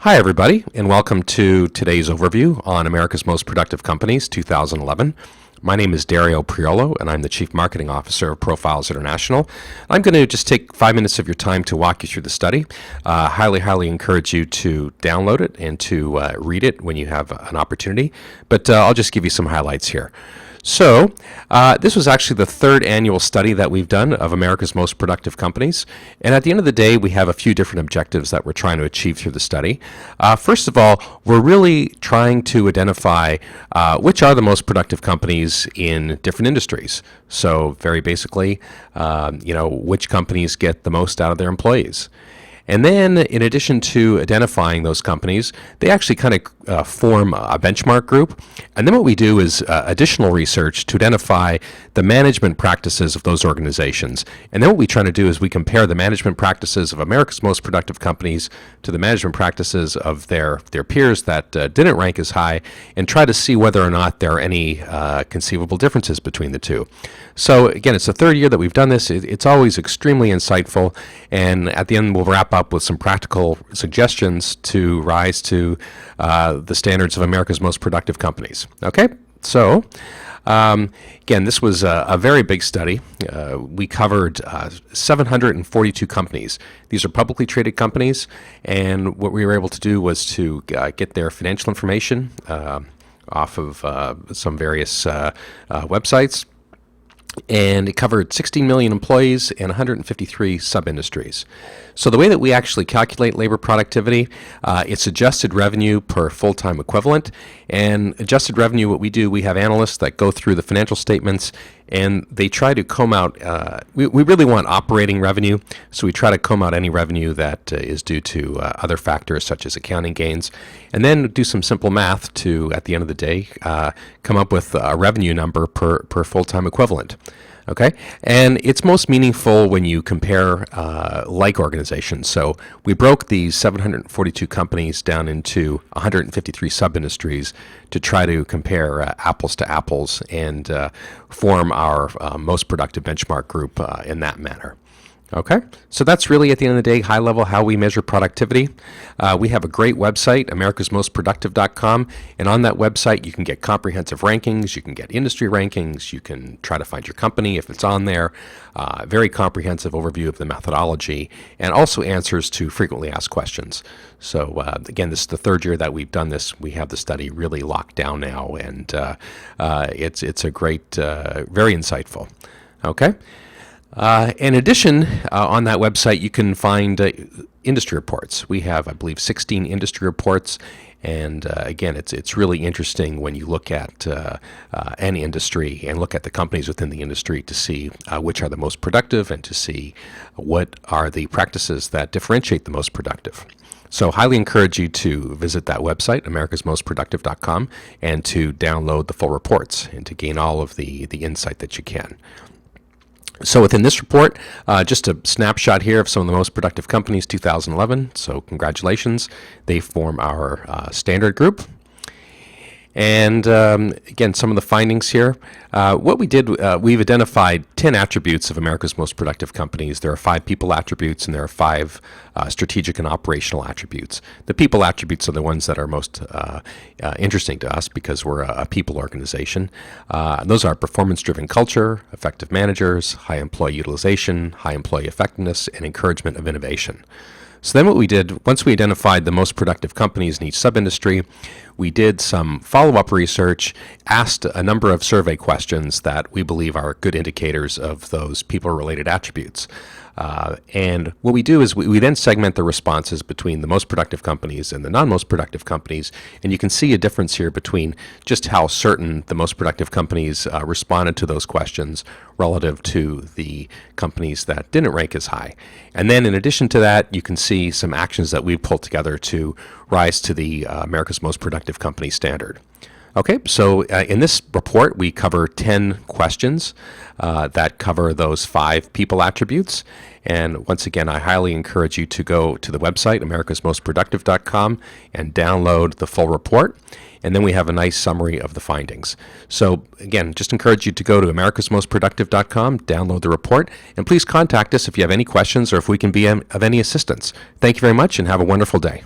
Hi, everybody, and welcome to today's overview on America's Most Productive Companies 2011. My name is Dario Priolo, and I'm the Chief Marketing Officer of Profiles International. I'm going to just take 5 minutes of your time to walk you through the study. Highly encourage you to download it and to read it when you have an opportunity, but I'll just give you some highlights here. So, this was actually the third annual study that we've done of America's Most Productive Companies. And at the end of the day, we have a few different objectives that we're trying to achieve through the study. First of all, we're really trying to identify which are the most productive companies in different industries. So, very basically, which companies get the most out of their employees. And then, in addition to identifying those companies, they actually kind of form a benchmark group. And then what we do is additional research to identify the management practices of those organizations. And then what we try to do is we compare the management practices of America's most productive companies to the management practices of their peers that didn't rank as high, and try to see whether or not there are any conceivable differences between the two. So again, it's the third year that we've done this. It's always extremely insightful. And at the end, we'll wrap up with some practical suggestions to rise to the standards of America's most productive companies. Okay, so again, this was a very big study. We covered 742 companies. These are publicly traded companies, and what we were able to do was to get their financial information off of some various websites. And it covered 16 million employees and 153 sub-industries. So the way that we actually calculate labor productivity, it's adjusted revenue per full-time equivalent. And adjusted revenue, what we do, we have analysts that go through the financial statements, and they try to comb out, we really want operating revenue, so we try to comb out any revenue that is due to other factors such as accounting gains, and then do some simple math to, at the end of the day, come up with a revenue number per full-time equivalent. Okay, and it's most meaningful when you compare like organizations. So we broke these 742 companies down into 153 sub-industries to try to compare apples to apples and form our most productive benchmark group in that manner. Okay, so that's really, at the end of the day, high level how we measure productivity. We have a great website, americasmostproductive.com, and on that website you can get comprehensive rankings, you can get industry rankings, you can try to find your company if it's on there, very comprehensive overview of the methodology, and also answers to frequently asked questions. So again, this is the third year that we've done this. We have the study really locked down now, and it's a great, very insightful. Okay. In addition, on that website, you can find industry reports. We have, I believe, 16 industry reports. And again, it's really interesting when you look at any industry and look at the companies within the industry to see which are the most productive and to see what are the practices that differentiate the most productive. So highly encourage you to visit that website, americasmostproductive.com, and to download the full reports and to gain all of the insight that you can. So within this report, just a snapshot here of some of the most productive companies 2011. So congratulations. They form our standard group. And again, some of the findings here. What we did, we've identified 10 attributes of America's most productive companies. There are 5 people attributes, and there are 5 strategic and operational attributes. The people attributes are the ones that are most interesting to us because we're a people organization. Those are performance-driven culture, effective managers, high employee utilization, high employee effectiveness, and encouragement of innovation. So then what we did, once we identified the most productive companies in each sub-industry, we did some follow-up research, asked a number of survey questions that we believe are good indicators of those people-related attributes. And what we do is we then segment the responses between the most productive companies and the non-most productive companies, and you can see a difference here between just how certain the most productive companies responded to those questions relative to the companies that didn't rank as high. And then in addition to that, you can see some actions that we've pulled together to rise to the America's Most Productive Company standard. Okay, so in this report, we cover 10 questions that cover those 5 people attributes. And once again, I highly encourage you to go to the website, americasmostproductive.com, and download the full report. And then we have a nice summary of the findings. So again, just encourage you to go to americasmostproductive.com, download the report, and please contact us if you have any questions or if we can be of any assistance. Thank you very much and have a wonderful day.